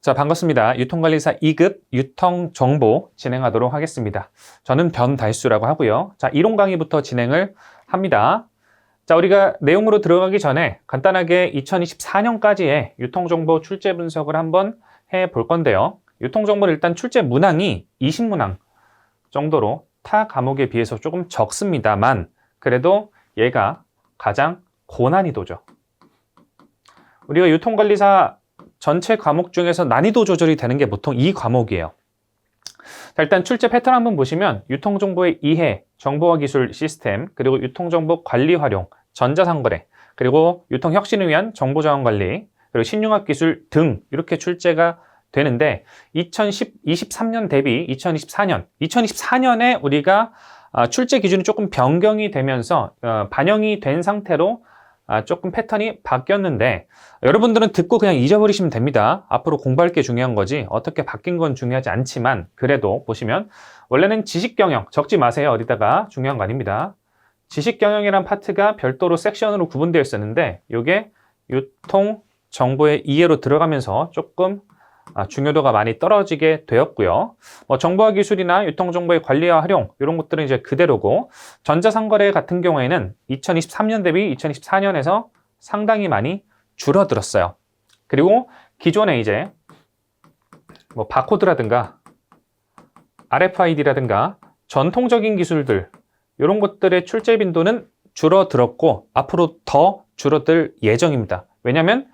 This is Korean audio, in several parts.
자, 반갑습니다. 유통관리사 2급 유통정보 진행하도록 하겠습니다. 저는 변달수라고 하고요. 자, 이론 강의부터 진행을 합니다. 자, 우리가 내용으로 들어가기 전에 간단하게 2024년까지의 유통정보 출제 분석을 한번 해볼 건데요. 유통정보는 일단 출제 문항이 20문항 정도로 타 과목에 비해서 조금 적습니다만 그래도 얘가 가장 고난이도죠. 우리가 유통관리사 전체 과목 중에서 난이도 조절이 되는 게 보통 이 과목이에요. 자, 일단 출제 패턴 한번 보시면 유통정보의 이해, 정보화 기술 시스템, 그리고 유통정보 관리 활용, 전자상거래, 그리고 유통혁신을 위한 정보자원관리, 그리고 신융합 기술 등 이렇게 출제가 되는데 2023년 대비 2024년에 우리가 출제 기준이 조금 변경이 되면서 반영이 된 상태로 조금 패턴이 바뀌었는데 여러분들은 듣고 그냥 잊어버리시면 됩니다. 앞으로 공부할 게 중요한 거지 어떻게 바뀐 건 중요하지 않지만 그래도 보시면 원래는 지식경영 적지 마세요. 어디다가 중요한 거 아닙니다. 지식경영이란 파트가 별도로 섹션으로 구분되어 있었는데 이게 유통정보의 이해로 들어가면서 조금 중요도가 많이 떨어지게 되었고요. 정보화 기술이나 유통정보의 관리와 활용 이런 것들은 이제 그대로고 전자상거래 같은 경우에는 2023년 대비 2024년에서 상당히 많이 줄어들었어요. 그리고 기존에 이제 바코드라든가 RFID라든가 전통적인 기술들 이런 것들의 출제 빈도는 줄어들었고 앞으로 더 줄어들 예정입니다. 왜냐하면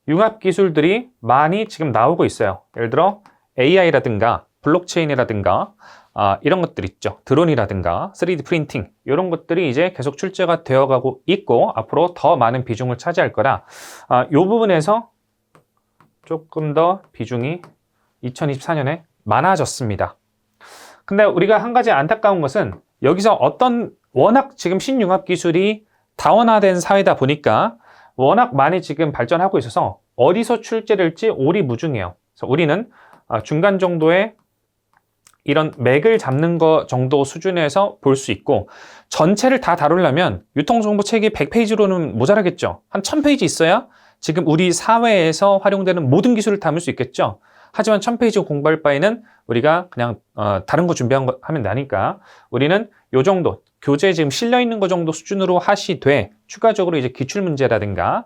융합 기술들이 많이 지금 나오고 있어요. 예를 들어 AI라든가 블록체인이라든가 이런 것들 있죠. 드론이라든가 3D 프린팅 이런 것들이 이제 계속 출제가 되어가고 있고 앞으로 더 많은 비중을 차지할 거라 이 부분에서 조금 더 비중이 2024년에 많아졌습니다. 근데 우리가 한 가지 안타까운 것은 여기서 어떤 워낙 지금 신융합 기술이 다원화된 사회다 보니까 워낙 많이 지금 발전하고 있어서 어디서 출제될지 오리무중해요. 그래서 우리는 중간 정도의 이런 맥을 잡는 거 정도 수준에서 볼 수 있고 전체를 다 다루려면 유통정보 책이 100페이지로는 모자라겠죠. 한 1000페이지 있어야 지금 우리 사회에서 활용되는 모든 기술을 담을 수 있겠죠. 하지만 1000페이지 공부할 바에는 우리가 그냥 다른 거 하면 되니까 우리는 요 정도 교재에 지금 실려 있는 거 정도 수준으로 하시되 추가적으로 이제 기출문제라든가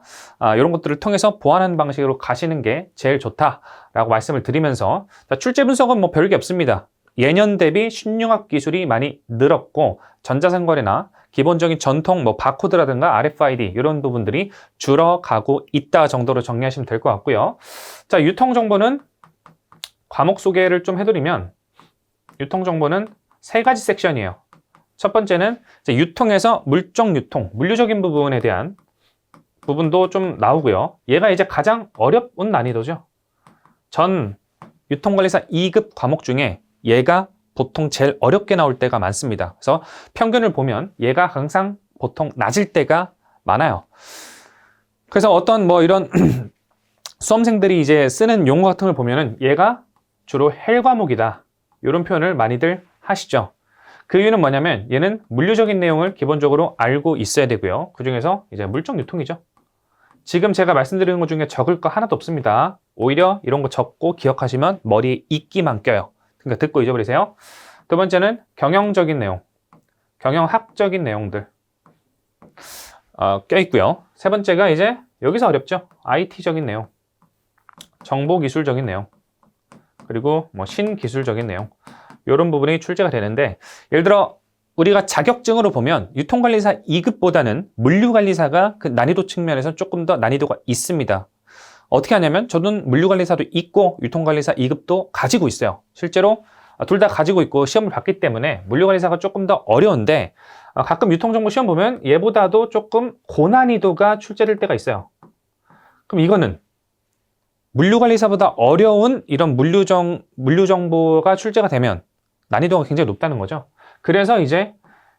이런 것들을 통해서 보완하는 방식으로 가시는 게 제일 좋다라고 말씀을 드리면서 출제 분석은 뭐 별게 없습니다. 예년 대비 신융합 기술이 많이 늘었고 전자상거래나 기본적인 전통 바코드라든가 RFID 이런 부분들이 줄어가고 있다 정도로 정리하시면 될 것 같고요. 자, 유통정보는 과목 소개를 좀 해드리면 유통정보는 3가지 섹션이에요. 첫 번째는 이제 유통에서 물적 유통, 물류적인 부분에 대한 부분도 좀 나오고요. 얘가 이제 가장 어려운 난이도죠. 전 유통관리사 2급 과목 중에 얘가 보통 제일 어렵게 나올 때가 많습니다. 그래서 평균을 보면 얘가 항상 보통 낮을 때가 많아요. 그래서 어떤 이런 수험생들이 이제 쓰는 용어 같은 걸 보면은 얘가 주로 헬 과목이다. 이런 표현을 많이들 하시죠. 그 이유는 뭐냐면 얘는 물류적인 내용을 기본적으로 알고 있어야 되고요. 그 중에서 이제 물적 유통이죠. 지금 제가 말씀드리는 것 중에 적을 거 하나도 없습니다. 오히려 이런 거 적고 기억하시면 머리에 익기만 껴요. 그러니까 듣고 잊어버리세요. 두 번째는 경영적인 내용, 경영학적인 내용들 껴있고요. 세 번째가 이제 여기서 어렵죠. IT적인 내용, 정보기술적인 내용, 그리고 신기술적인 내용 이런 부분이 출제가 되는데 예를 들어 우리가 자격증으로 보면 유통관리사 2급보다는 물류관리사가 그 난이도 측면에서 조금 더 난이도가 있습니다. 어떻게 하냐면 저는 물류관리사도 있고 유통관리사 2급도 가지고 있어요. 실제로 둘 다 가지고 있고 시험을 봤기 때문에 물류관리사가 조금 더 어려운데 가끔 유통정보 시험 보면 얘보다도 조금 고난이도가 출제될 때가 있어요. 그럼 이거는 물류관리사보다 어려운 이런 물류정보가 출제가 되면 난이도가 굉장히 높다는 거죠. 그래서 이제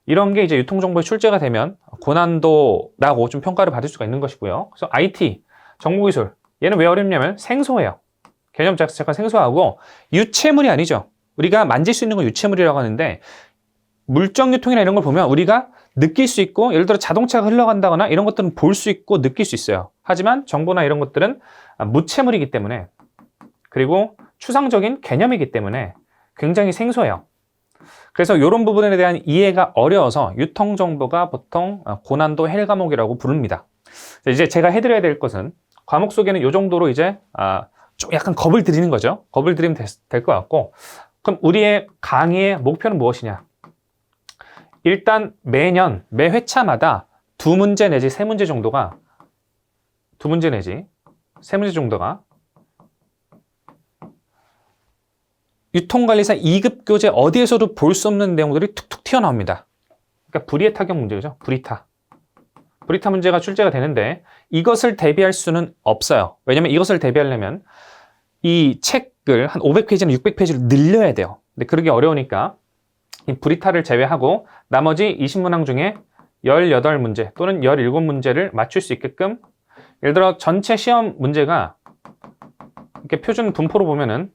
이런 게 이제 유통정보에 출제가 되면 고난도라고 좀 평가를 받을 수가 있는 것이고요. 그래서 IT, 정보기술, 얘는 왜 어렵냐면 생소해요. 개념 자체가 생소하고 유체물이 아니죠. 우리가 만질 수 있는 건 유체물이라고 하는데 물적 유통이나 이런 걸 보면 우리가 느낄 수 있고 예를 들어 자동차가 흘러간다거나 이런 것들은 볼 수 있고 느낄 수 있어요. 하지만 정보나 이런 것들은 무채물이기 때문에, 그리고 추상적인 개념이기 때문에 굉장히 생소해요. 그래서 이런 부분에 대한 이해가 어려워서 유통정보가 보통 고난도 헬 과목이라고 부릅니다. 이제 제가 해드려야 될 것은 과목 속에는 이 정도로 이제 좀 약간 겁을 들이는 거죠. 겁을 들이면 될 것 같고, 그럼 우리의 강의의 목표는 무엇이냐? 일단 매년 매 회차마다 2문제 내지 3문제 정도가 2문제 내지 3문제 정도가 유통관리사 2급 교재 어디에서도 볼 수 없는 내용들이 툭툭 튀어나옵니다. 그러니까 불이의 타격 문제죠. 불이타. 불이타 문제가 출제가 되는데 이것을 대비할 수는 없어요. 왜냐면 이것을 대비하려면 이 책을 한 500페이지나 600페이지를 늘려야 돼요. 근데 그러기 어려우니까 이 불이타를 제외하고 나머지 20문항 중에 18문제 또는 17문제를 맞출 수 있게끔, 예를 들어 전체 시험 문제가 이렇게 표준 분포로 보면은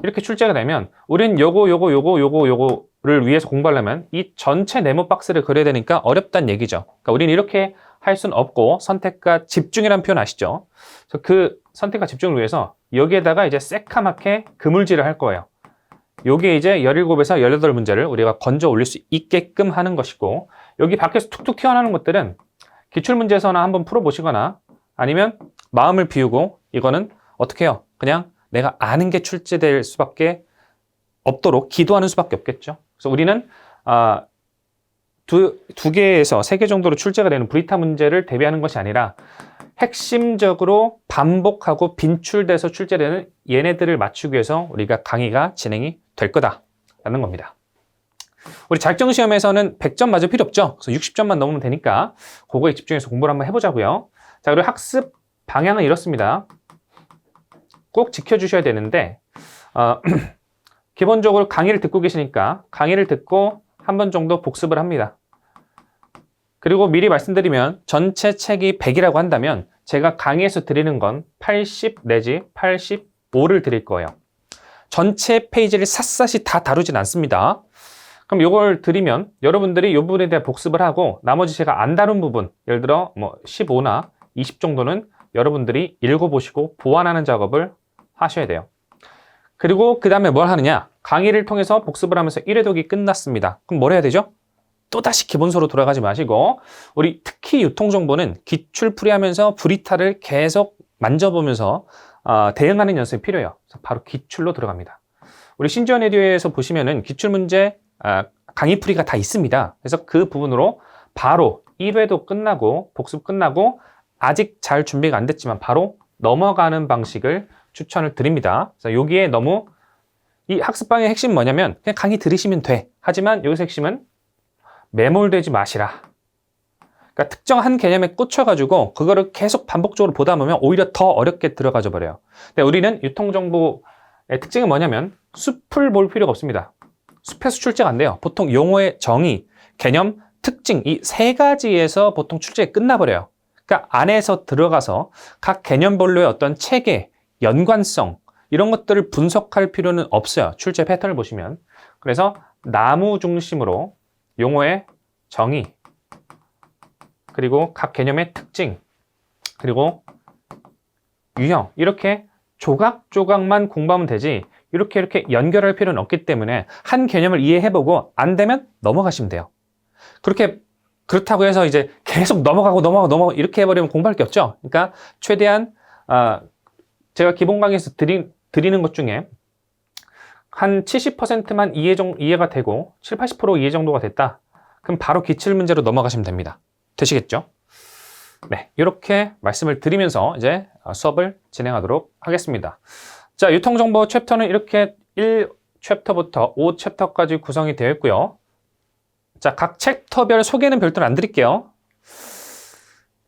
이렇게 출제가 되면 우린 요거를 위해서 공부하려면 이 전체 네모 박스를 그려야 되니까 어렵다는 얘기죠. 그러니까 우린 이렇게 할 수는 없고 선택과 집중이라는 표현 아시죠? 그래서 그 선택과 집중을 위해서 여기에다가 이제 새카맣게 그물질을 할 거예요. 요게 이제 17에서 18문제를 우리가 건져 올릴 수 있게끔 하는 것이고, 여기 밖에서 툭툭 튀어나오는 것들은 기출문제에서나 한번 풀어보시거나 아니면 마음을 비우고 이거는 어떻게 해요? 그냥 내가 아는 게 출제될 수밖에 없도록 기도하는 수밖에 없겠죠. 그래서 우리는 두 개에서 3개 정도로 출제가 되는 불이타 문제를 대비하는 것이 아니라 핵심적으로 반복하고 빈출돼서 출제되는 얘네들을 맞추기 위해서 우리가 강의가 진행이 될 거다라는 겁니다. 우리 자격증시험에서는 100점 맞을 필요 없죠. 그래서 60점만 넘으면 되니까 그거에 집중해서 공부를 한번 해보자고요. 자, 그리고 학습 방향은 이렇습니다. 꼭 지켜주셔야 되는데 기본적으로 강의를 듣고 계시니까 강의를 듣고 한 번 정도 복습을 합니다. 그리고 미리 말씀드리면 전체 책이 100이라고 한다면 제가 강의에서 드리는 건 80 내지 85를 드릴 거예요. 전체 페이지를 샅샅이 다 다루진 않습니다. 그럼 이걸 드리면 여러분들이 이 부분에 대한 복습을 하고 나머지 제가 안 다룬 부분, 예를 들어 뭐 15나 20 정도는 여러분들이 읽어보시고 보완하는 작업을 하셔야 돼요. 그리고 그 다음에 뭘 하느냐? 강의를 통해서 복습을 하면서 1회독이 끝났습니다. 그럼 뭘 해야 되죠? 또다시 기본서로 돌아가지 마시고 우리 특히 유통정보는 기출풀이하면서 불이타를 계속 만져보면서 대응하는 연습이 필요해요. 그래서 바로 기출로 들어갑니다. 우리 신지원 에듀에서 보시면은 기출문제 강의풀이가 다 있습니다. 그래서 그 부분으로 바로 1회도 끝나고 복습 끝나고 아직 잘 준비가 안 됐지만 바로 넘어가는 방식을 추천을 드립니다. 그래서 여기에 너무 이 학습방의 핵심은 뭐냐면 그냥 강의 들으시면 돼. 하지만 여기서 핵심은 매몰되지 마시라. 그러니까 특정한 개념에 꽂혀가지고 그거를 계속 반복적으로 보다 보면 오히려 더 어렵게 들어가져 버려요. 근데 우리는 유통정보의 특징은 뭐냐면 숲을 볼 필요가 없습니다. 숲에서 출제가 안 돼요. 보통 용어의 정의, 개념, 특징 이 3가지에서 보통 출제가 끝나버려요. 그러니까 안에서 들어가서 각 개념별로의 어떤 체계, 연관성 이런 것들을 분석할 필요는 없어요. 출제 패턴을 보시면. 그래서 나무 중심으로 용어의 정의, 그리고 각 개념의 특징, 그리고 유형 이렇게 조각조각만 공부하면 되지 이렇게 연결할 필요는 없기 때문에 한 개념을 이해해보고 안 되면 넘어가시면 돼요. 그렇다고 해서 이제 계속 넘어가고 이렇게 해버리면 공부할 게 없죠. 그러니까 최대한 제가 기본 강의에서 드리는 것 중에 한 70%만 이해가 되고 7, 80% 이해 정도가 됐다. 그럼 바로 기출문제로 넘어가시면 됩니다. 되시겠죠? 네, 이렇게 말씀을 드리면서 이제 수업을 진행하도록 하겠습니다. 자, 유통정보 챕터는 이렇게 1챕터부터 5챕터까지 구성이 되어 있고요. 자, 각 챕터별 소개는 별도로 안 드릴게요.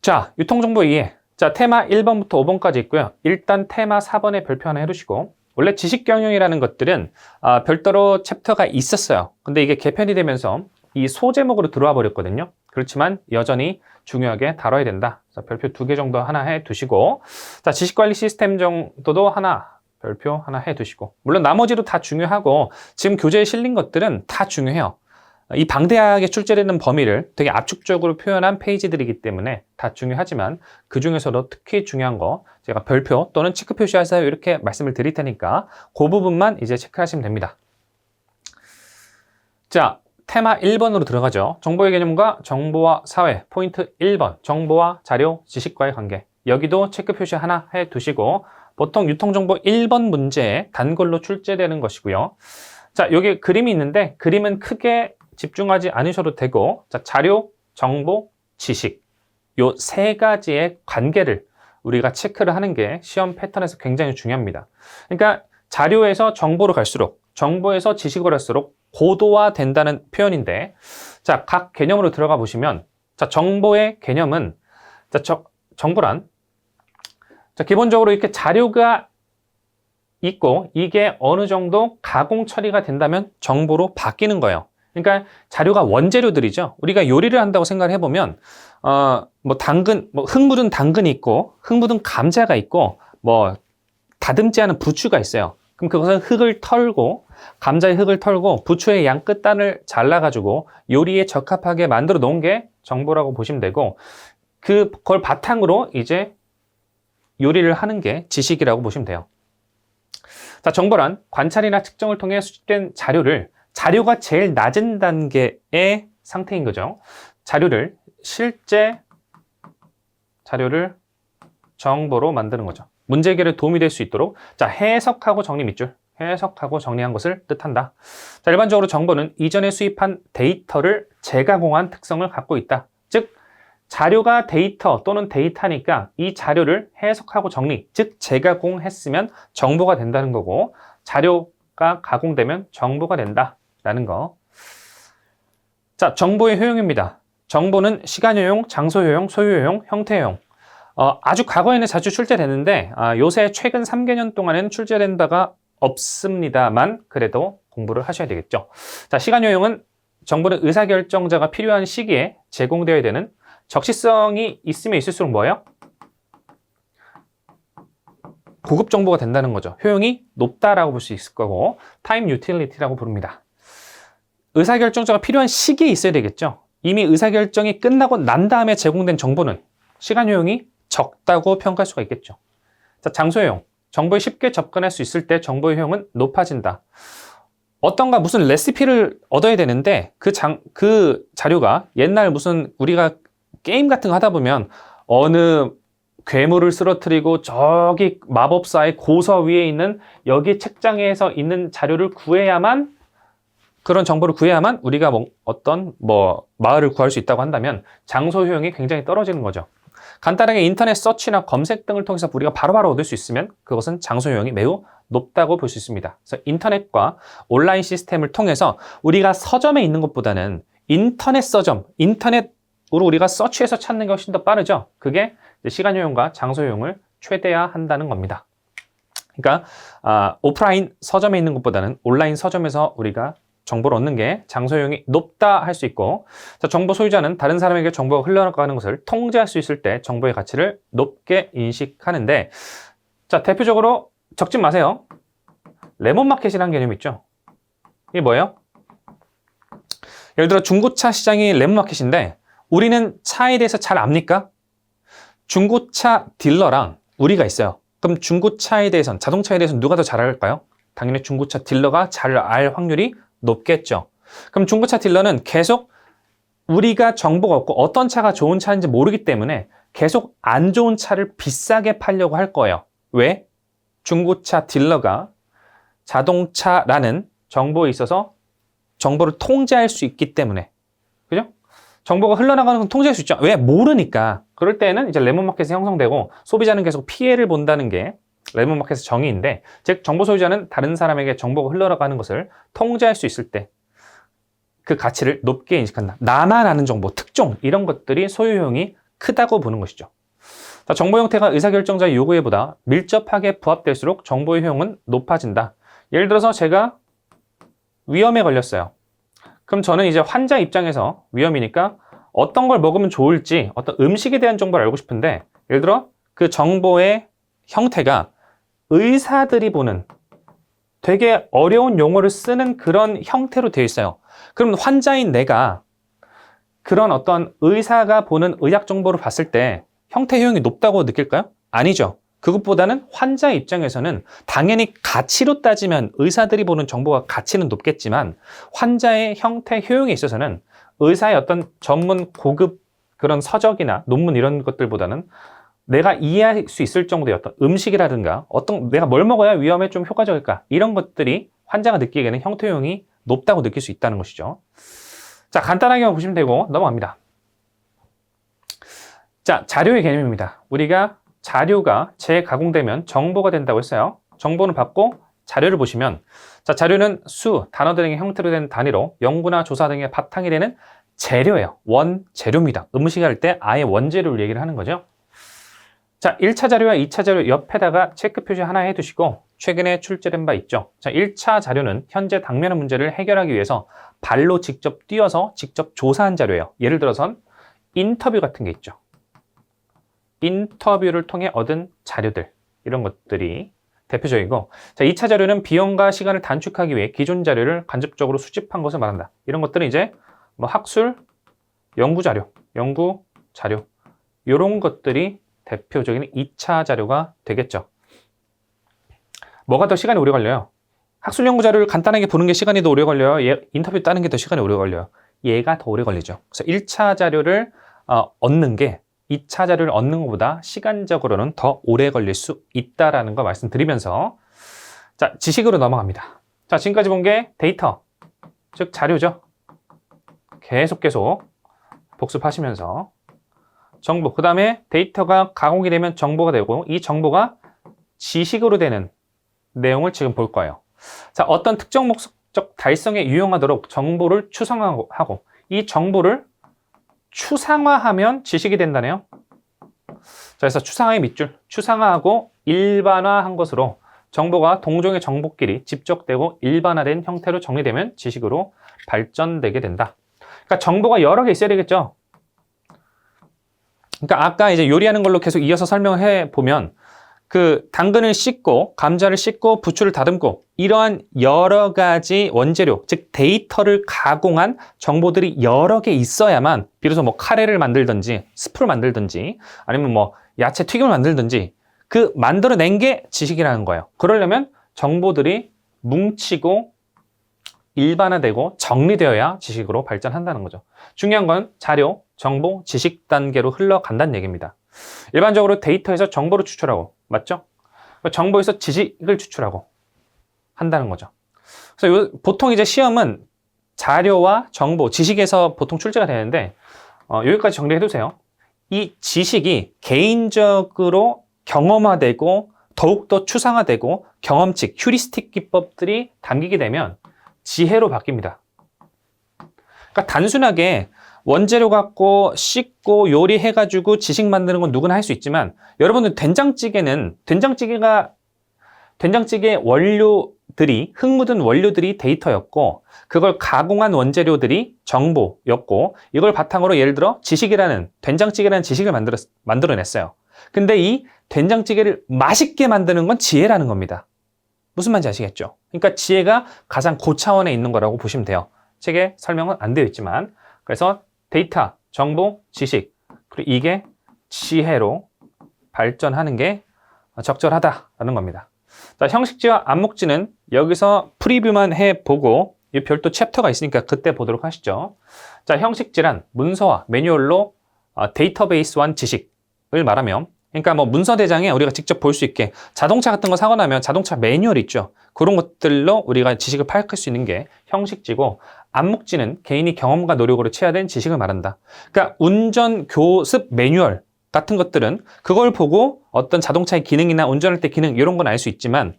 자, 유통정보 이해. 자, 테마 1번부터 5번까지 있고요. 일단 테마 4번에 별표 하나 해두시고, 원래 지식경영이라는 것들은 별도로 챕터가 있었어요. 근데 이게 개편이 되면서 이 소제목으로 들어와 버렸거든요. 그렇지만 여전히 중요하게 다뤄야 된다. 그래서 별표 2개 정도 하나 해두시고, 자, 지식관리 시스템 정도도 별표 하나 해두시고, 물론 나머지도 다 중요하고 지금 교재에 실린 것들은 다 중요해요. 이 방대하게 출제되는 범위를 되게 압축적으로 표현한 페이지들이기 때문에 다 중요하지만 그 중에서도 특히 중요한 거 제가 별표 또는 체크 표시하세요 이렇게 말씀을 드릴 테니까 그 부분만 이제 체크하시면 됩니다. 자, 테마 1번으로 들어가죠. 정보의 개념과 정보와 사회, 포인트 1번, 정보와 자료, 지식과의 관계. 여기도 체크 표시 하나 해 두시고 보통 유통정보 1번 문제에 단글로 출제되는 것이고요. 자, 여기 그림이 있는데 그림은 크게 집중하지 않으셔도 되고 자, 자료, 정보, 지식 요 세 가지의 관계를 우리가 체크를 하는 게 시험 패턴에서 굉장히 중요합니다. 그러니까 자료에서 정보로 갈수록 정보에서 지식으로 갈수록 고도화된다는 표현인데 자, 각 개념으로 들어가 보시면 자, 정보의 개념은 자, 정보란 자, 기본적으로 이렇게 자료가 있고 이게 어느 정도 가공 처리가 된다면 정보로 바뀌는 거예요. 그러니까 자료가 원재료들이죠. 우리가 요리를 한다고 생각을 해보면 뭐 당근, 뭐 흙 묻은 당근이 있고 흙 묻은 감자가 있고 뭐 다듬지 않은 부추가 있어요. 그럼 그것은 흙을 털고 감자의 흙을 털고 부추의 양 끝단을 잘라가지고 요리에 적합하게 만들어 놓은 게 정보라고 보시면 되고 그걸 바탕으로 이제 요리를 하는 게 지식이라고 보시면 돼요. 자, 정보란 관찰이나 측정을 통해 수집된 자료가 제일 낮은 단계의 상태인 거죠. 실제 자료를 정보로 만드는 거죠. 문제 해결에 도움이 될 수 있도록 자, 해석하고 정리 밑줄 해석하고 정리한 것을 뜻한다. 자, 일반적으로 정보는 이전에 수입한 데이터를 재가공한 특성을 갖고 있다. 즉 자료가 데이터 또는 데이터니까 이 자료를 해석하고 정리, 즉 재가공했으면 정보가 된다는 거고 자료가 가공되면 정보가 된다라는 거. 자, 정보의 효용입니다. 정보는 시간 효용, 장소 효용, 소유 효용, 형태 효용. 아주 과거에는 자주 출제되는데 요새 최근 3개년 동안은 출제된 바가 없습니다만 그래도 공부를 하셔야 되겠죠. 자, 시간 효용은 정보는 의사결정자가 필요한 시기에 제공되어야 되는 적시성이 있으면 있을수록 뭐예요? 고급 정보가 된다는 거죠. 효용이 높다라고 볼 수 있을 거고 타임 유틸리티라고 부릅니다. 의사결정자가 필요한 시기에 있어야 되겠죠. 이미 의사결정이 끝나고 난 다음에 제공된 정보는 시간 효용이 적다고 평가할 수가 있겠죠. 자, 장소 효용. 정보에 쉽게 접근할 수 있을 때 정보의 효용은 높아진다. 어떤가 무슨 레시피를 얻어야 되는데 그 자료가 옛날 무슨 우리가 게임 같은 거 하다 보면 어느 괴물을 쓰러뜨리고 저기 마법사의 고서 위에 있는 여기 책장에서 있는 자료를 구해야만 그런 정보를 구해야만 우리가 어떤 마을을 구할 수 있다고 한다면 장소 효용이 굉장히 떨어지는 거죠. 간단하게 인터넷 서치나 검색 등을 통해서 우리가 바로바로 얻을 수 있으면 그것은 장소 효용이 매우 높다고 볼 수 있습니다. 그래서 인터넷과 온라인 시스템을 통해서 우리가 서점에 있는 것보다는 인터넷 서점, 인터넷으로 우리가 서치해서 찾는 게 훨씬 더 빠르죠. 그게 시간 효용과 장소 효용을 최대화한다는 겁니다. 그러니까 오프라인 서점에 있는 것보다는 온라인 서점에서 우리가 정보를 얻는 게 장소 효용이 높다 할 수 있고 자, 정보 소유자는 다른 사람에게 정보가 흘러가는 것을 통제할 수 있을 때 정보의 가치를 높게 인식하는데 자, 대표적으로 적지 마세요. 레몬마켓이라는 개념이 있죠. 이게 뭐예요? 예를 들어 중고차 시장이 레몬마켓인데 우리는 차에 대해서 잘 압니까? 중고차 딜러랑 우리가 있어요. 그럼 중고차에 대해서는 자동차에 대해서는 누가 더 잘 알까요? 당연히 중고차 딜러가 잘 알 확률이 높겠죠. 그럼 중고차 딜러는 계속 우리가 정보가 없고 어떤 차가 좋은 차인지 모르기 때문에 계속 안 좋은 차를 비싸게 팔려고 할 거예요. 왜? 중고차 딜러가 자동차라는 정보에 있어서 정보를 통제할 수 있기 때문에. 그죠? 정보가 흘러나가는 건 통제할 수 있죠. 왜? 모르니까. 그럴 때는 이제 레몬마켓이 형성되고 소비자는 계속 피해를 본다는 게 레몬마켓의 정의인데, 즉 정보 소유자는 다른 사람에게 정보가 흘러가는 것을 통제할 수 있을 때 그 가치를 높게 인식한다. 나만 아는 정보, 특종 이런 것들이 소유 효용이 크다고 보는 것이죠. 자, 정보 형태가 의사결정자의 요구에 보다 밀접하게 부합될수록 정보의 효용은 높아진다. 예를 들어서 제가 위염에 걸렸어요. 그럼 저는 이제 환자 입장에서 위염이니까 어떤 걸 먹으면 좋을지 어떤 음식에 대한 정보를 알고 싶은데 예를 들어 그 정보의 형태가 의사들이 보는 되게 어려운 용어를 쓰는 그런 형태로 되어 있어요. 그럼 환자인 내가 그런 어떤 의사가 보는 의학 정보를 봤을 때 형태 효용이 높다고 느낄까요? 아니죠. 그것보다는 환자 입장에서는 당연히 가치로 따지면 의사들이 보는 정보가 가치는 높겠지만 환자의 형태 효용에 있어서는 의사의 어떤 전문 고급 그런 서적이나 논문 이런 것들보다는 내가 이해할 수 있을 정도의 어떤 음식이라든가 어떤 내가 뭘 먹어야 위험에 좀 효과적일까 이런 것들이 환자가 느끼기에는 형태 효용이 높다고 느낄 수 있다는 것이죠. 자, 간단하게 보시면 되고 넘어갑니다. 자, 자료의 개념입니다. 우리가 자료가 재가공되면 정보가 된다고 했어요. 정보는 받고 자료를 보시면 자, 자료는 수, 단어 등의 형태로 된 단위로 연구나 조사 등의 바탕이 되는 재료예요. 원재료입니다. 음식 할 때 아예 원재료를 얘기를 하는 거죠. 자, 1차 자료와 2차 자료 옆에다가 체크 표시 하나 해두시고 최근에 출제된 바 있죠. 자, 1차 자료는 현재 당면한 문제를 해결하기 위해서 발로 직접 뛰어서 직접 조사한 자료예요. 예를 들어선 인터뷰 같은 게 있죠. 인터뷰를 통해 얻은 자료들, 이런 것들이 대표적이고, 자, 2차 자료는 비용과 시간을 단축하기 위해 기존 자료를 간접적으로 수집한 것을 말한다. 이런 것들은 이제 뭐 학술, 연구 자료, 이런 것들이 대표적인 2차 자료가 되겠죠. 뭐가 더 시간이 오래 걸려요? 학술 연구 자료를 간단하게 보는 게 시간이 더 오래 걸려요? 인터뷰 따는 게 더 시간이 오래 걸려요? 얘가 더 오래 걸리죠. 그래서 1차 자료를 얻는 게 2차 자료를 얻는 것보다 시간적으로는 더 오래 걸릴 수 있다라는 거 말씀드리면서 자, 지식으로 넘어갑니다. 자, 지금까지 본 게 데이터, 즉 자료죠. 계속 복습하시면서 정보, 그 다음에 데이터가 가공이 되면 정보가 되고 이 정보가 지식으로 되는 내용을 지금 볼 거예요. 자, 어떤 특정 목적 달성에 유용하도록 정보를 추상화하고 이 정보를 추상화하면 지식이 된다네요. 자, 그래서 추상화의 밑줄, 추상화하고 일반화한 것으로 정보가 동종의 정보끼리 집적되고 일반화된 형태로 정리되면 지식으로 발전되게 된다. 그러니까 정보가 여러 개 있어야 되겠죠. 그러니까 아까 이제 요리하는 걸로 계속 이어서 설명을 해보면 그 당근을 씻고 감자를 씻고 부추를 다듬고 이러한 여러 가지 원재료, 즉 데이터를 가공한 정보들이 여러 개 있어야만 비로소 뭐 카레를 만들든지 스프를 만들든지 아니면 뭐 야채 튀김을 만들든지 그 만들어낸 게 지식이라는 거예요. 그러려면 정보들이 뭉치고 일반화되고 정리되어야 지식으로 발전한다는 거죠. 중요한 건 자료, 정보, 지식 단계로 흘러간다는 얘기입니다. 일반적으로 데이터에서 정보를 추출하고, 맞죠? 정보에서 지식을 추출하고 한다는 거죠. 그래서 보통 이제 시험은 자료와 정보, 지식에서 보통 출제가 되는데 여기까지 정리해두세요. 이 지식이 개인적으로 경험화되고 더욱더 추상화되고 경험칙, 휴리스틱 기법들이 담기게 되면 지혜로 바뀝니다. 그러니까 단순하게 원재료 갖고 씻고 요리해가지고 지식 만드는 건 누구나 할 수 있지만 여러분들 된장찌개 원료들이 흙 묻은 원료들이 데이터였고 그걸 가공한 원재료들이 정보였고 이걸 바탕으로 예를 들어 된장찌개라는 지식을 만들어냈어요. 근데 이 된장찌개를 맛있게 만드는 건 지혜라는 겁니다. 무슨 말인지 아시겠죠? 그러니까 지혜가 가장 고차원에 있는 거라고 보시면 돼요. 책에 설명은 안 되어 있지만 그래서 데이터, 정보, 지식 그리고 이게 지혜로 발전하는 게 적절하다라는 겁니다. 자, 형식지와 암묵지는 여기서 프리뷰만 해보고 이 별도 챕터가 있으니까 그때 보도록 하시죠. 자, 형식지란 문서와 매뉴얼로 데이터베이스화한 지식을 말하면 그러니까 뭐 문서 대장에 우리가 직접 볼 수 있게 자동차 같은 거 사고 나면 자동차 매뉴얼 있죠. 그런 것들로 우리가 지식을 파악할 수 있는 게 형식지고 암묵지는 개인이 경험과 노력으로 체화된 지식을 말한다. 그러니까 운전 교습 매뉴얼 같은 것들은 그걸 보고 어떤 자동차의 기능이나 운전할 때 기능 이런 건 알 수 있지만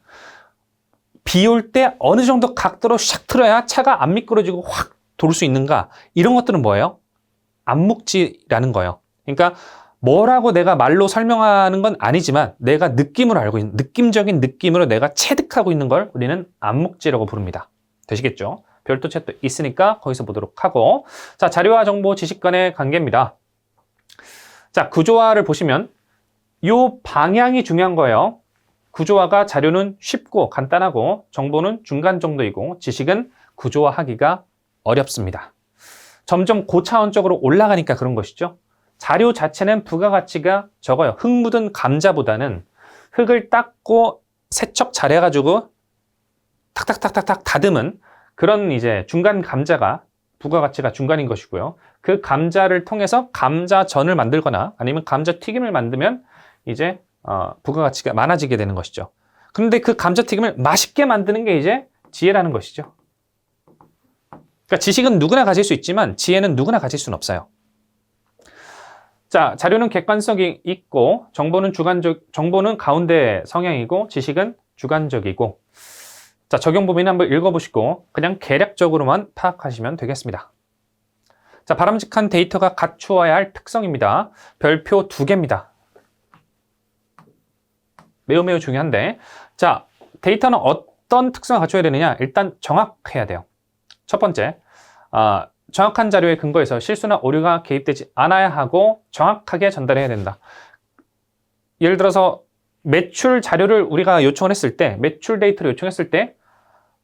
비 올 때 어느 정도 각도로 샥 틀어야 차가 안 미끄러지고 확 돌 수 있는가 이런 것들은 뭐예요? 암묵지라는 거예요. 그러니까 뭐라고 내가 말로 설명하는 건 아니지만 내가 느낌으로 알고 있는 느낌적인 느낌으로 내가 체득하고 있는 걸 우리는 암묵지라고 부릅니다. 되시겠죠? 별도 챕터 있으니까 거기서 보도록 하고 자, 자료와 정보, 지식 간의 관계입니다. 자, 구조화를 보시면 이 방향이 중요한 거예요. 구조화가 자료는 쉽고 간단하고 정보는 중간 정도이고 지식은 구조화하기가 어렵습니다. 점점 고차원적으로 올라가니까 그런 것이죠. 자료 자체는 부가가치가 적어요. 흙 묻은 감자보다는 흙을 닦고 세척 잘해가지고 탁탁탁탁탁 다듬은 그런 이제 중간 감자가 부가가치가 중간인 것이고요. 그 감자를 통해서 감자전을 만들거나 아니면 감자튀김을 만들면 이제 부가가치가 많아지게 되는 것이죠. 그런데 그 감자튀김을 맛있게 만드는 게 이제 지혜라는 것이죠. 그러니까 지식은 누구나 가질 수 있지만 지혜는 누구나 가질 수는 없어요. 자, 자료는 객관성이 있고 정보는 가운데 성향이고 지식은 주관적이고. 자, 적용 범위는 한번 읽어보시고 그냥 개략적으로만 파악하시면 되겠습니다. 자, 바람직한 데이터가 갖추어야 할 특성입니다. 별표 2개입니다. 매우 중요한데, 자, 데이터는 어떤 특성을 갖춰야 되느냐? 일단 정확해야 돼요. 첫 번째, 정확한 자료에 근거해서 실수나 오류가 개입되지 않아야 하고 정확하게 전달해야 된다. 예를 들어서 매출 자료를 우리가 요청을 했을 때, 매출 데이터를 요청했을 때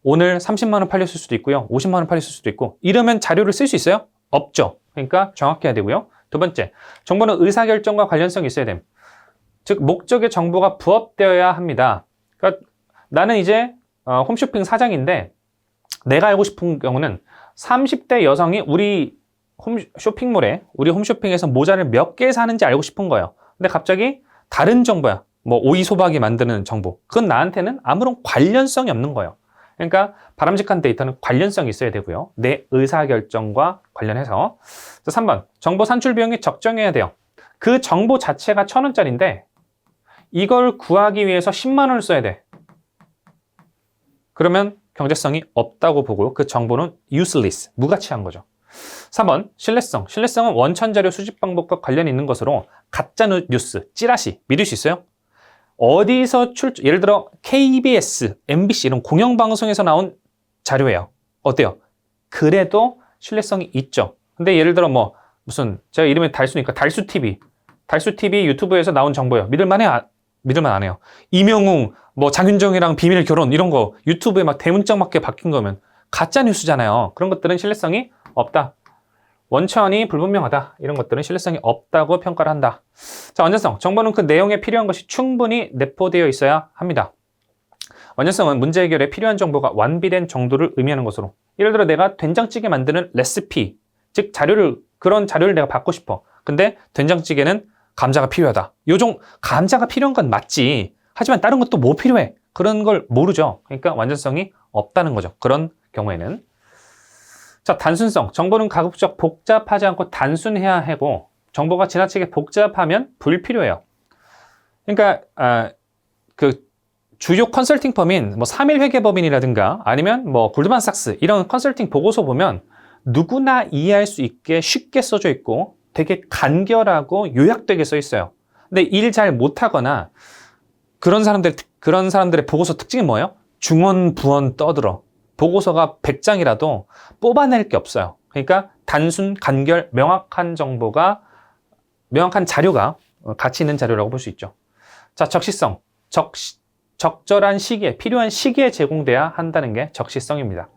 오늘 30만 원 팔렸을 수도 있고요. 50만 원 팔렸을 수도 있고 이러면 자료를 쓸 수 있어요? 없죠. 그러니까 정확해야 되고요. 두 번째, 정보는 의사결정과 관련성이 있어야 됩니다. 즉 목적의 정보가 부합되어야 합니다. 그러니까 나는 이제 홈쇼핑 사장인데 내가 알고 싶은 경우는 30대 여성이 우리 홈쇼핑몰에 우리 홈쇼핑에서 모자를 몇 개 사는지 알고 싶은 거예요. 근데 갑자기 다른 정보야. 뭐 오이소박이 만드는 정보. 그건 나한테는 아무런 관련성이 없는 거예요. 그러니까 바람직한 데이터는 관련성이 있어야 되고요. 내 의사결정과 관련해서. 자, 3번. 정보 산출 비용이 적정해야 돼요. 그 정보 자체가 1,000원짜리인데 이걸 구하기 위해서 10만 원을 써야 돼. 그러면 경제성이 없다고 보고요. 그 정보는 useless, 무가치한 거죠. 3번, 신뢰성. 신뢰성은 원천자료 수집 방법과 관련이 있는 것으로 가짜 뉴스, 찌라시, 믿을 수 있어요? 어디서 예를 들어 KBS, MBC 이런 공영방송에서 나온 자료예요. 어때요? 그래도 신뢰성이 있죠. 근데 예를 들어 뭐 무슨 제가 이름이 달수니까 달수TV 유튜브에서 나온 정보예요. 믿을만 안 해요. 이명웅, 뭐 장윤정이랑 비밀 결혼 이런 거 유튜브에 막 대문짝 맞게 박힌 거면 가짜 뉴스잖아요. 그런 것들은 신뢰성이 없다. 원천이 불분명하다. 이런 것들은 신뢰성이 없다고 평가를 한다. 자, 완전성. 정보는 그 내용에 필요한 것이 충분히 내포되어 있어야 합니다. 완전성은 문제 해결에 필요한 정보가 완비된 정도를 의미하는 것으로. 예를 들어 내가 된장찌개 만드는 레시피, 즉 그런 자료를 내가 받고 싶어. 근데 된장찌개는 감자가 필요하다. 감자가 필요한 건 맞지. 하지만 다른 것도 뭐 필요해? 그런 걸 모르죠. 그러니까 완전성이 없다는 거죠. 그런 경우에는. 자, 단순성. 정보는 가급적 복잡하지 않고 단순해야 하고 정보가 지나치게 복잡하면 불필요해요. 그러니까 그 주요 컨설팅 펌인 뭐 3일 회계법인이라든가 아니면 뭐 골드만삭스 이런 컨설팅 보고서 보면 누구나 이해할 수 있게 쉽게 써져 있고 되게 간결하고 요약되게 써 있어요. 근데 일 잘 못하거나 그런 사람들의 보고서 특징이 뭐예요? 중원 부원 떠들어. 보고서가 100장이라도 뽑아낼 게 없어요. 그러니까 단순, 간결, 명확한 자료가 가치 있는 자료라고 볼 수 있죠. 자, 적시성. 적절한 시기에, 필요한 시기에 제공돼야 한다는 게 적시성입니다.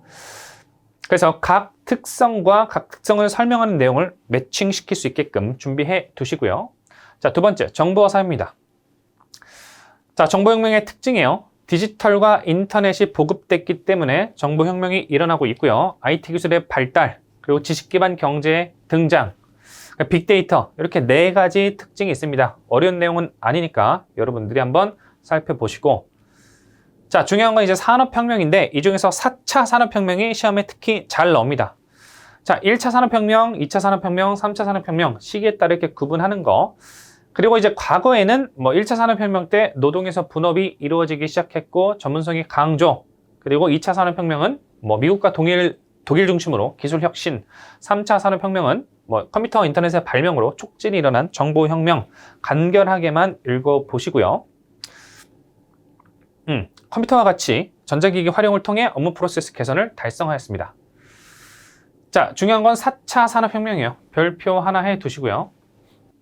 그래서 각 특성과 각 특성을 설명하는 내용을 매칭시킬 수 있게끔 준비해 두시고요. 자, 두 번째, 정보화 사회입니다. 자, 정보혁명의 특징이에요. 디지털과 인터넷이 보급됐기 때문에 정보혁명이 일어나고 있고요. IT 기술의 발달, 그리고 지식기반 경제의 등장, 빅데이터 이렇게 4가지 특징이 있습니다. 어려운 내용은 아니니까 여러분들이 한번 살펴보시고 자, 중요한 건 이제 산업혁명인데 이 중에서 4차 산업혁명이 시험에 특히 잘 나옵니다. 자, 1차 산업혁명, 2차 산업혁명, 3차 산업혁명 시기에 따라 이렇게 구분하는 거 그리고 이제 과거에는 뭐 1차 산업혁명 때 노동에서 분업이 이루어지기 시작했고 전문성이 강조 그리고 2차 산업혁명은 뭐 미국과 독일 중심으로 기술 혁신 3차 산업혁명은 뭐 컴퓨터 인터넷의 발명으로 촉진이 일어난 정보혁명 간결하게만 읽어보시고요. 컴퓨터와 같이 전자기기 활용을 통해 업무 프로세스 개선을 달성하였습니다. 자, 중요한 건 4차 산업혁명이에요. 별표 하나 해 두시고요.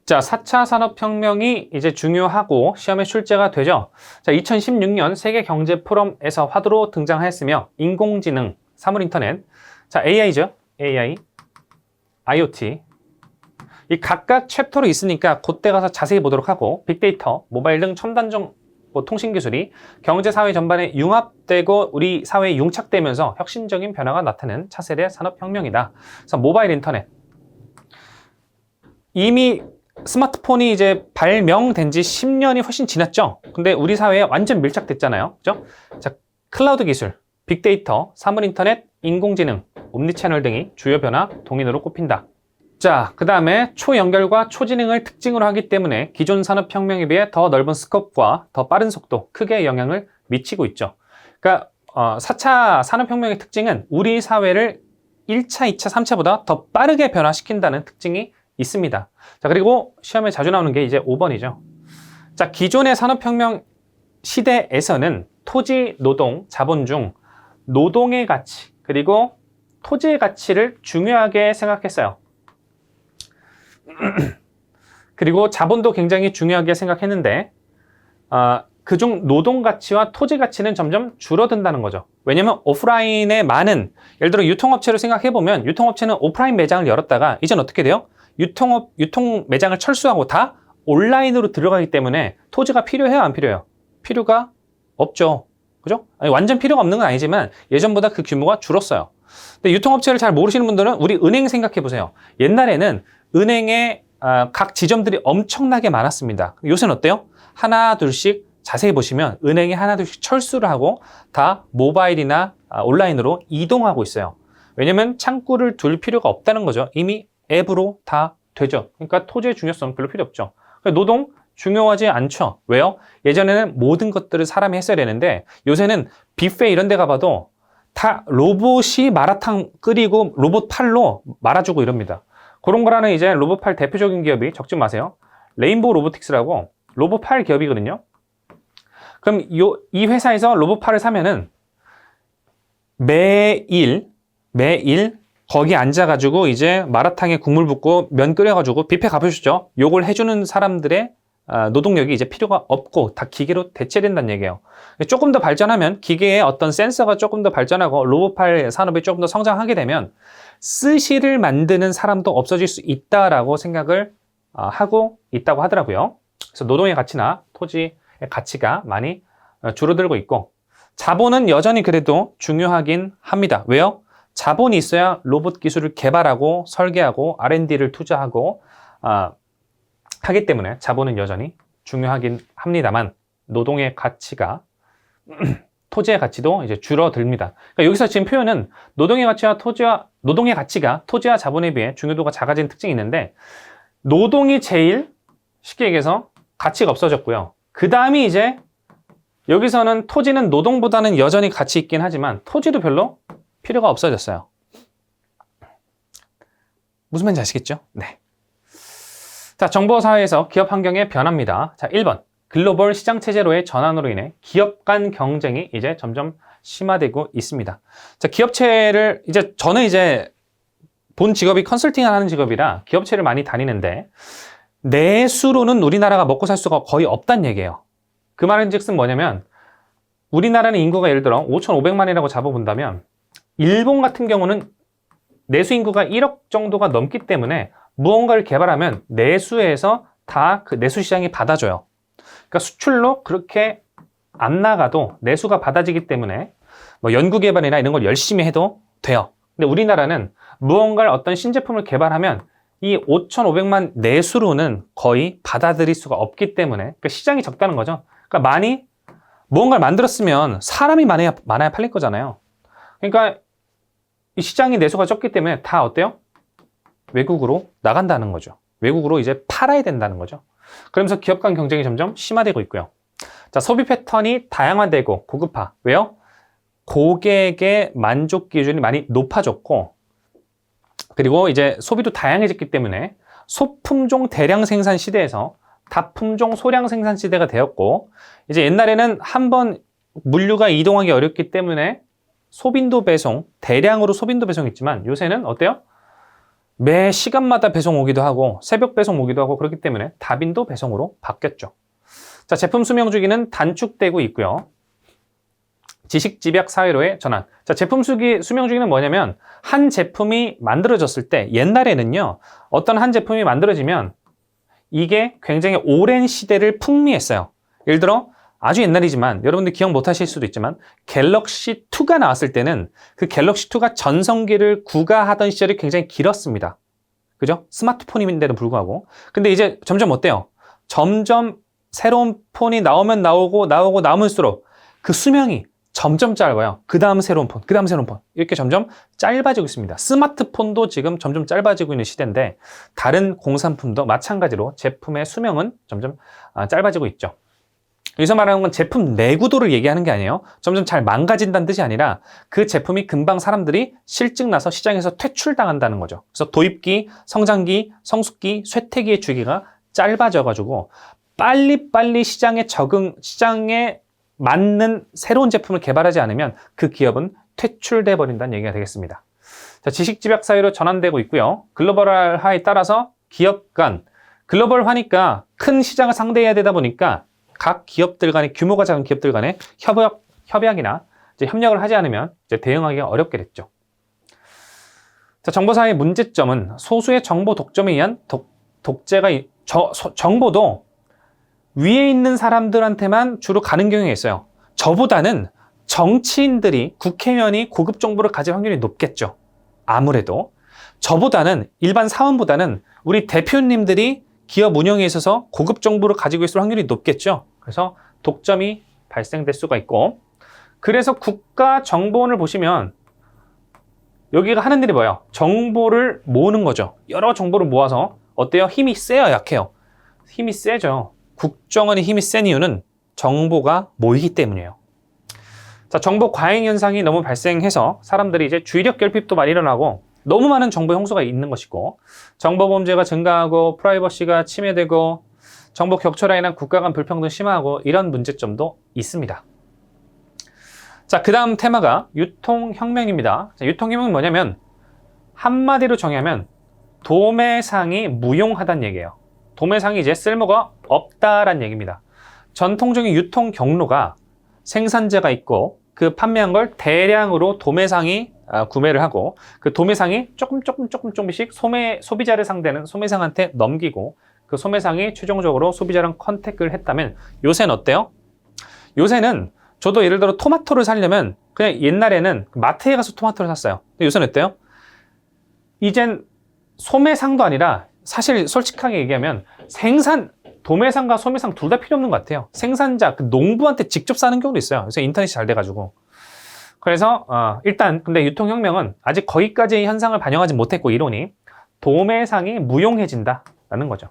자, 4차 산업혁명이 이제 중요하고 시험에 출제가 되죠. 자, 2016년 세계경제포럼에서 화두로 등장하였으며 인공지능, 사물인터넷, 자, AI죠. AI, IoT. 이 각각 챕터로 있으니까 그때 가서 자세히 보도록 하고 빅데이터, 모바일 등 첨단 정보 통신기술이 경제, 사회 전반에 융합되고 우리 사회에 융착되면서 혁신적인 변화가 나타나는 차세대 산업혁명이다. 그래서 모바일 인터넷. 이미 스마트폰이 이제 발명된 지 10년이 훨씬 지났죠. 근데 우리 사회에 완전 밀착됐잖아요. 그죠? 자, 클라우드 기술, 빅데이터, 사물인터넷, 인공지능, 옴니채널 등이 주요 변화 동인으로 꼽힌다. 자, 그 다음에 초연결과 초지능을 특징으로 하기 때문에 기존 산업혁명에 비해 더 넓은 스코프와 더 빠른 속도, 크게 영향을 미치고 있죠. 그러니까 4차 산업혁명의 특징은 우리 사회를 1차, 2차, 3차보다 더 빠르게 변화시킨다는 특징이 있습니다. 자, 그리고 시험에 자주 나오는 게 이제 5번이죠. 자, 기존의 산업혁명 시대에서는 토지, 노동, 자본 중 노동의 가치, 그리고 토지의 가치를 중요하게 생각했어요. 그리고 자본도 굉장히 중요하게 생각했는데 그중 노동 가치와 토지 가치는 점점 줄어든다는 거죠. 왜냐면 오프라인에 많은, 예를 들어 유통업체를 생각해보면 유통업체는 오프라인 매장을 열었다가 이젠 어떻게 돼요? 유통 매장을 철수하고 다 온라인으로 들어가기 때문에 토지가 필요해요, 안 필요해요? 필요가 없죠. 그죠? 아니, 완전 필요가 없는 건 아니지만 예전보다 그 규모가 줄었어요. 근데 유통업체를 잘 모르시는 분들은 우리 은행 생각해 보세요. 옛날에는 은행에 각 지점들이 엄청나게 많았습니다. 요새는 어때요? 하나 둘씩 자세히 보시면 은행이 하나 둘씩 철수를 하고 다 모바일이나 온라인으로 이동하고 있어요. 왜냐면 창구를 둘 필요가 없다는 거죠. 이미 앱으로 다 되죠. 그러니까 토지의 중요성은 별로 필요 없죠. 노동 중요하지 않죠. 왜요? 예전에는 모든 것들을 사람이 했어야 되는데 요새는 뷔페 이런 데 가봐도 다 로봇이 마라탕 끓이고 로봇 팔로 말아주고 이럽니다. 그런 거라는 이제 로봇 팔 대표적인 기업이 적지 마세요. 레인보우 로보틱스라고 로봇 팔 기업이거든요. 그럼 이 회사에서 로봇 팔을 사면은 매일 거기 앉아가지고 이제 마라탕에 국물 붓고 면 끓여가지고 뷔페 가보셨죠? 요걸 해주는 사람들의 노동력이 이제 필요가 없고 다 기계로 대체된다는 얘기예요. 조금 더 발전하면 기계의 어떤 센서가 조금 더 발전하고 로봇팔 산업이 조금 더 성장하게 되면 스시를 만드는 사람도 없어질 수 있다라고 생각을 하고 있다고 하더라고요. 그래서 노동의 가치나 토지의 가치가 많이 줄어들고 있고 자본은 여전히 그래도 중요하긴 합니다. 왜요? 자본이 있어야 로봇 기술을 개발하고 설계하고 R&D를 투자하고 하기 때문에 자본은 여전히 중요하긴 합니다만 노동의 가치가 토지의 가치도 이제 줄어듭니다. 그러니까 여기서 지금 표현은 노동의 가치가 토지와 자본에 비해 중요도가 작아진 특징이 있는데 노동이 제일 쉽게 얘기해서 가치가 없어졌고요. 그 다음이 이제 여기서는 토지는 노동보다는 여전히 가치 있긴 하지만 토지도 별로 필요가 없어졌어요. 무슨 말인지 아시겠죠? 네. 자, 정보사회에서 기업 환경의 변화입니다. 자, 1번. 글로벌 시장체제로의 전환으로 인해 기업 간 경쟁이 이제 점점 심화되고 있습니다. 자, 기업체를 저는 본 직업이 컨설팅을 하는 직업이라 기업체를 많이 다니는데 내수로는 우리나라가 먹고 살 수가 거의 없다는 얘기예요. 그 말은 즉슨 뭐냐면 우리나라는 인구가 예를 들어 5,500만이라고 잡아본다면 일본 같은 경우는 내수 인구가 1억 정도가 넘기 때문에 무언가를 개발하면 내수에서 다 그 내수 시장이 받아줘요. 그러니까 수출로 그렇게 안 나가도 내수가 받아지기 때문에 뭐 연구개발이나 이런 걸 열심히 해도 돼요. 근데 우리나라는 무언가를 어떤 신제품을 개발하면 이 5,500만 내수로는 거의 받아들일 수가 없기 때문에 그러니까 시장이 적다는 거죠. 그러니까 무언가를 만들었으면 사람이 많아야 팔릴 거잖아요. 그러니까 이 시장이 내수가 적기 때문에 다 어때요? 외국으로 나간다는 거죠. 외국으로 이제 팔아야 된다는 거죠. 그러면서 기업 간 경쟁이 점점 심화되고 있고요. 자, 소비 패턴이 다양화되고 고급화. 왜요? 고객의 만족 기준이 많이 높아졌고 그리고 이제 소비도 다양해졌기 때문에 소품종 대량 생산 시대에서 다품종 소량 생산 시대가 되었고 이제 옛날에는 한번 물류가 이동하기 어렵기 때문에 소빈도 배송, 대량으로 소빈도 배송이 있지만 요새는 어때요? 매 시간마다 배송 오기도 하고 새벽 배송 오기도 하고 그렇기 때문에 다빈도 배송으로 바뀌었죠. 자, 제품 수명 주기는 단축되고 있고요. 지식 집약 사회로의 전환. 자, 제품 수명 주기는 뭐냐면 한 제품이 만들어졌을 때 옛날에는요. 어떤 한 제품이 만들어지면 이게 굉장히 오랜 시대를 풍미했어요. 예를 들어 아주 옛날이지만 여러분들 기억 못 하실 수도 있지만 갤럭시 2가 나왔을 때는 그 갤럭시 2가 전성기를 구가하던 시절이 굉장히 길었습니다. 그죠? 스마트폰인데도 불구하고. 근데 이제 점점 어때요? 점점 새로운 폰이 나오면수록 그 수명이 점점 짧아요. 그 다음 새로운 폰, 그 다음 새로운 폰. 이렇게 점점 짧아지고 있습니다. 스마트폰도 지금 점점 짧아지고 있는 시대인데 다른 공산품도 마찬가지로 제품의 수명은 점점 짧아지고 있죠. 여기서 말하는 건 제품 내구도를 얘기하는 게 아니에요. 점점 잘 망가진다는 뜻이 아니라 그 제품이 금방 사람들이 실증 나서 시장에서 퇴출당한다는 거죠. 그래서 도입기, 성장기, 성숙기, 쇠퇴기의 주기가 짧아져가지고 빨리빨리 시장에 맞는 새로운 제품을 개발하지 않으면 그 기업은 퇴출돼 버린다는 얘기가 되겠습니다. 자, 지식 집약 사회로 전환되고 있고요. 글로벌화에 따라서 기업 간, 글로벌화니까 큰 시장을 상대해야 되다 보니까 각 기업들 간의 규모가 작은 기업들 간의 협약이나 이제 협력을 하지 않으면 이제 대응하기가 어렵게 됐죠. 자, 정보사의 문제점은 소수의 정보 독점에 의한 독재가 정보도 위에 있는 사람들한테만 주로 가는 경향이 있어요. 저보다는 정치인들이, 국회의원이 고급 정보를 가질 확률이 높겠죠. 아무래도 저보다는 일반 사원보다는 우리 대표님들이 기업 운영에 있어서 고급 정보를 가지고 있을 확률이 높겠죠. 그래서 독점이 발생될 수가 있고, 그래서 국가정보원을 보시면 여기가 하는 일이 뭐예요? 정보를 모으는 거죠. 여러 정보를 모아서 어때요? 힘이 세요, 약해요? 힘이 세죠. 국정원의 힘이 센 이유는 정보가 모이기 때문이에요. 자, 정보 과잉 현상이 너무 발생해서 사람들이 이제 주의력 결핍도 많이 일어나고 너무 많은 정보 형수가 있는 것이고, 정보 범죄가 증가하고 프라이버시가 침해되고 정보 격차로 인한 국가 간 불평등 심화하고 이런 문제점도 있습니다. 자, 그 다음 테마가 유통혁명입니다. 자, 유통혁명은 뭐냐면 한마디로 정의하면 도매상이 무용하다는 얘기예요. 도매상이 이제 쓸모가 없다라는 얘기입니다. 전통적인 유통 경로가 생산자가 있고 그 판매한 걸 대량으로 도매상이 구매를 하고 그 도매상이 조금씩 소비자를 상대하는 소매상한테 넘기고 그 소매상이 최종적으로 소비자랑 컨택을 했다면, 요새는 어때요? 요새는 저도 예를 들어 토마토를 사려면 그냥 옛날에는 마트에 가서 토마토를 샀어요. 근데 요새는 어때요? 이젠 소매상도 아니라 사실 솔직하게 얘기하면 도매상과 소매상 둘 다 필요 없는 것 같아요. 생산자, 그 농부한테 직접 사는 경우도 있어요. 요새 인터넷이 잘 돼가지고. 그래서 일단 근데 유통혁명은 아직 거기까지의 현상을 반영하지 못했고, 이론이 도매상이 무용해진다라는 거죠.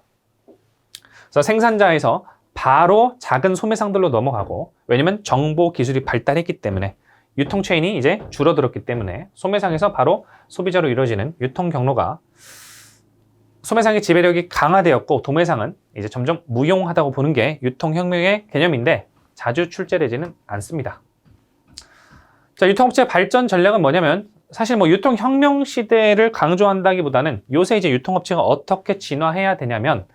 그래서 생산자에서 바로 작은 소매상들로 넘어가고, 왜냐면 정보 기술이 발달했기 때문에, 유통 체인이 이제 줄어들었기 때문에 소매상에서 바로 소비자로 이루어지는 유통 경로가, 소매상의 지배력이 강화되었고 도매상은 이제 점점 무용하다고 보는 게 유통혁명의 개념인데 자주 출제되지는 않습니다. 자, 유통업체 발전 전략은 뭐냐면 사실 유통혁명 시대를 강조한다기보다는 요새 이제 유통업체가 어떻게 진화해야 되냐면,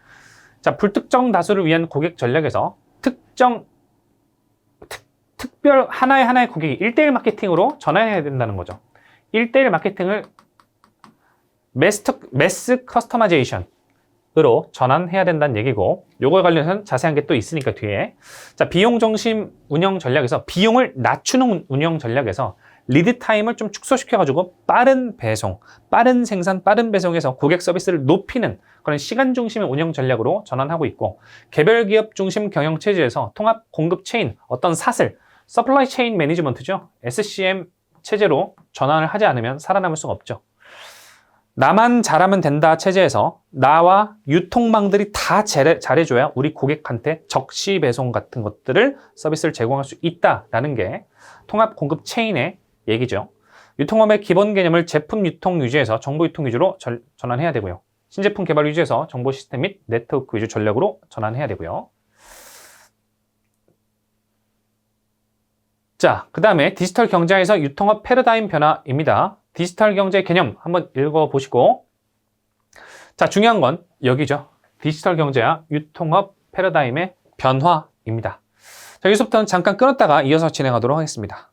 자, 불특정 다수를 위한 고객 전략에서 특별 하나의 고객이 1대1 마케팅으로 전환해야 된다는 거죠. 1대1 마케팅을 매스 커스터마이제이션으로 전환해야 된다는 얘기고, 요거에 관련해서는 자세한 게 또 있으니까 뒤에. 자, 비용 중심 운영 전략에서, 비용을 낮추는 운영 전략에서 리드 타임을 좀 축소시켜가지고 빠른 배송, 빠른 생산, 빠른 배송에서 고객 서비스를 높이는 그런 시간 중심의 운영 전략으로 전환하고 있고, 개별 기업 중심 경영 체제에서 통합 공급 체인, 어떤 서플라이 체인 매니지먼트죠. SCM 체제로 전환을 하지 않으면 살아남을 수가 없죠. 나만 잘하면 된다 체제에서 나와 유통망들이 다 잘해줘야 우리 고객한테 적시 배송 같은 것들을 서비스를 제공할 수 있다라는 게 통합 공급 체인의 얘기죠. 유통업의 기본 개념을 제품 유통 위주에서 정보 유통 위주로 전환해야 되고요. 신제품 개발 위주에서 정보 시스템 및 네트워크 위주 전략으로 전환해야 되고요. 자, 그 다음에 디지털 경제에서 유통업 패러다임 변화입니다. 디지털 경제 개념 한번 읽어보시고, 자, 중요한 건 여기죠. 디지털 경제와 유통업 패러다임의 변화입니다. 자, 여기서부터는 잠깐 끊었다가 이어서 진행하도록 하겠습니다.